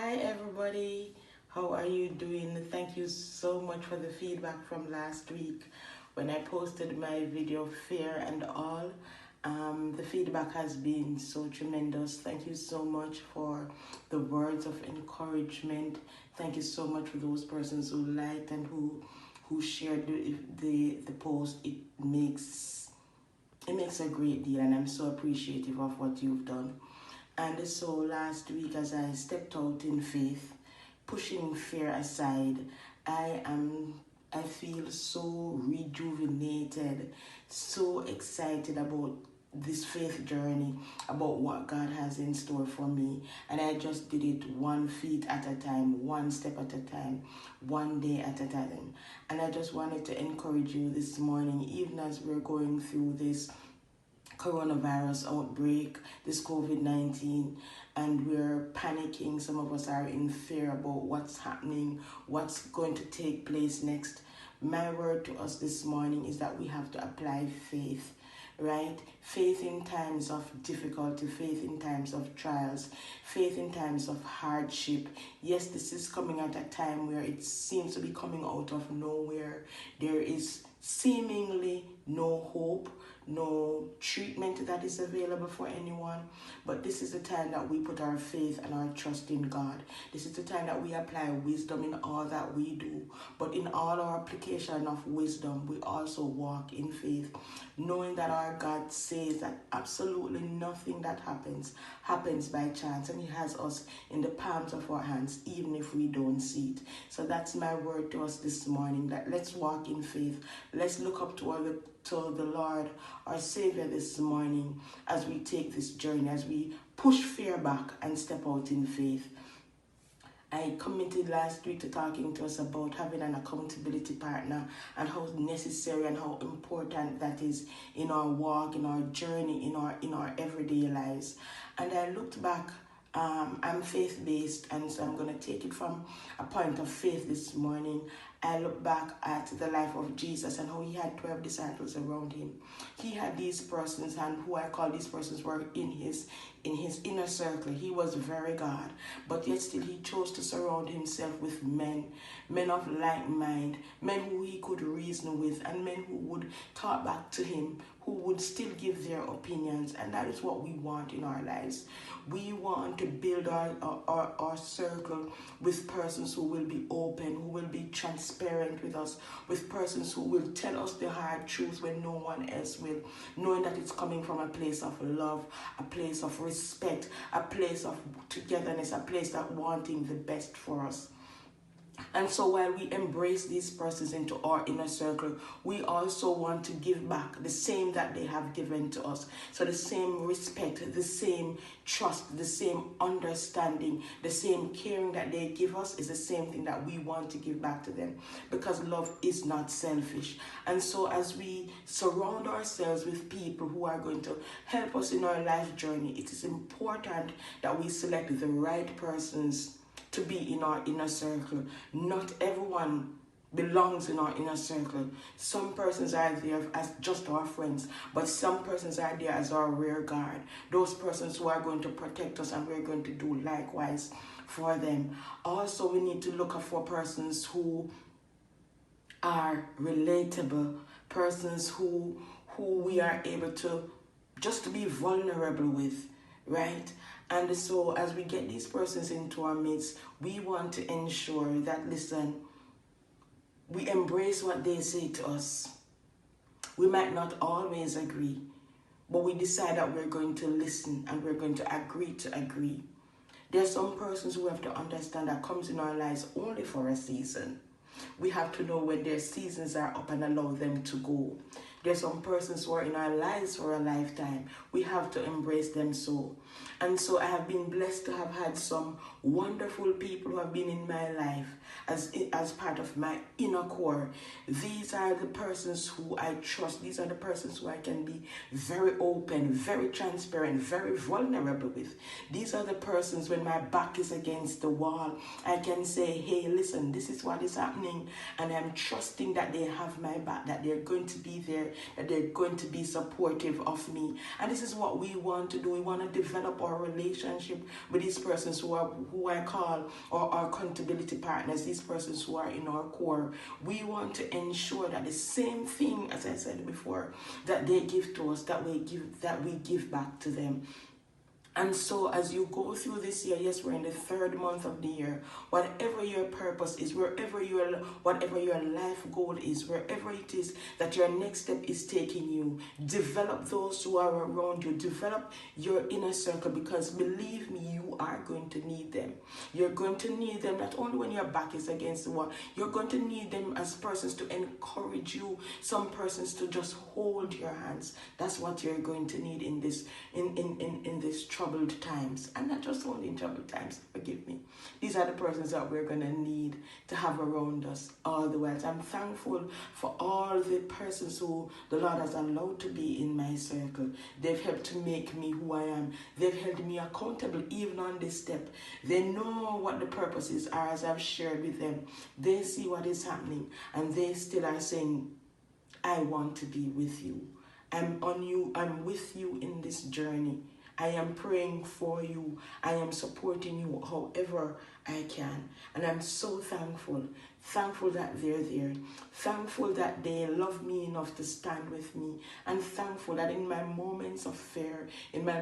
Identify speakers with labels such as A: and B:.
A: Hi everybody, how are you doing? Thank you so much for the feedback from last week when I posted my video Fear and All. The feedback has been so tremendous. Thank you so much for the words of encouragement. Thank you so much for those persons who liked and who shared the post. It makes a great deal, and I'm so appreciative of what you've done. And so last week, as I stepped out in faith, pushing fear aside, I feel so rejuvenated, so excited about this faith journey, about what God has in store for me. And I just did it 1 feet at a time, one step at a time, one day at a time. And I just wanted to encourage you this morning, even as we're going through this coronavirus outbreak, this COVID-19, and we're panicking. Some of us are in fear about what's happening, what's going to take place next. My word to us this morning is that we have to apply faith, right? Faith in times of difficulty, faith in times of trials, faith in times of hardship. Yes, this is coming at a time where it seems to be coming out of nowhere. There is seemingly no hope, no treatment that is available for anyone. But this is the time that we put our faith and our trust in God. This is the time that we apply wisdom in all that we do. But in all our application of wisdom, we also walk in faith, knowing that our God says that absolutely nothing that happens by chance, and He has us in the palms of our hands, even if we don't see it. So that's my word to us this morning, that let's walk in faith. Let's look up to the Lord, our Savior, this morning as we take this journey, as we push fear back and step out in faith. I committed last week to talking to us about having an accountability partner and how necessary and how important that is in our walk, in our journey, in our everyday lives. And I looked back. I'm faith-based, and so I'm going to take it from a point of faith this morning. I look back at the life of Jesus and how He had 12 disciples around Him. He had these persons, and who I call these persons were in his inner circle. He was very God, but yet still He chose to surround Himself with men of like mind, men who He could reason with, and men who would talk back to Him, who would still give their opinions. And that is what we want in our lives. We want to build our circle with persons who will be open, who will be transparent with us, with persons who will tell us the hard truth when no one else will, knowing that it's coming from a place of love, a place of respect, a place of togetherness, a place that wanting the best for us. And so while we embrace these persons into our inner circle, we also want to give back the same that they have given to us. So the same respect, the same trust, the same understanding, the same caring that they give us is the same thing that we want to give back to them, because love is not selfish. And so as we surround ourselves with people who are going to help us in our life journey, it is important that we select the right persons to be in our inner circle. Not everyone belongs in our inner circle. Some persons are there as just our friends, but some persons are there as our rear guard. Those persons who are going to protect us, and we're going to do likewise for them. Also, we need to look out for persons who are relatable, persons who we are able to just to be vulnerable with, right? And so as we get these persons into our midst, we want to ensure that, listen, we embrace what they say to us. We might not always agree, but we decide that we're going to listen and we're going to agree to agree. There are some persons who have to understand that comes in our lives only for a season. We have to know when their seasons are up and allow them to go. There's some persons who are in our lives for a lifetime. We have to embrace them so. And so I have been blessed to have had some wonderful people who have been in my life as part of my inner core. These are the persons who I trust. These are the persons who I can be very open, very transparent, very vulnerable with. These are the persons when my back is against the wall, I can say, hey, listen, this is what is happening. And I'm trusting that they have my back, that they're going to be there that they're going to be supportive of me. And this is what we want to do. We want to develop our relationship with these persons who I call our accountability partners, these persons who are in our core. We want to ensure that the same thing, as I said before, that they give to us, that we give back to them. And so as you go through this year, yes, we're in the 3rd month of the year, whatever your purpose is, whatever your life goal is, wherever it is that your next step is taking you, develop those who are around you, develop your inner circle, because believe me, you are going to need them. You're going to need them not only when your back is against the wall, you're going to need them as persons to encourage you, some persons to just hold your hands. That's what you're going to need in this troubled times. And not just only in troubled times, forgive me. These are the persons that we're going to need to have around us all the while. I'm thankful for all the persons who the Lord has allowed to be in my circle. They've helped to make me who I am. They've held me accountable even on this step. They know what the purposes are as I've shared with them. They see what is happening and they still are saying, I want to be with you. I'm with you in this journey. I am praying for you. I am supporting you however I can. And I'm so thankful. Thankful that they're there. Thankful that they love me enough to stand with me. And thankful that in my moments of fear, in my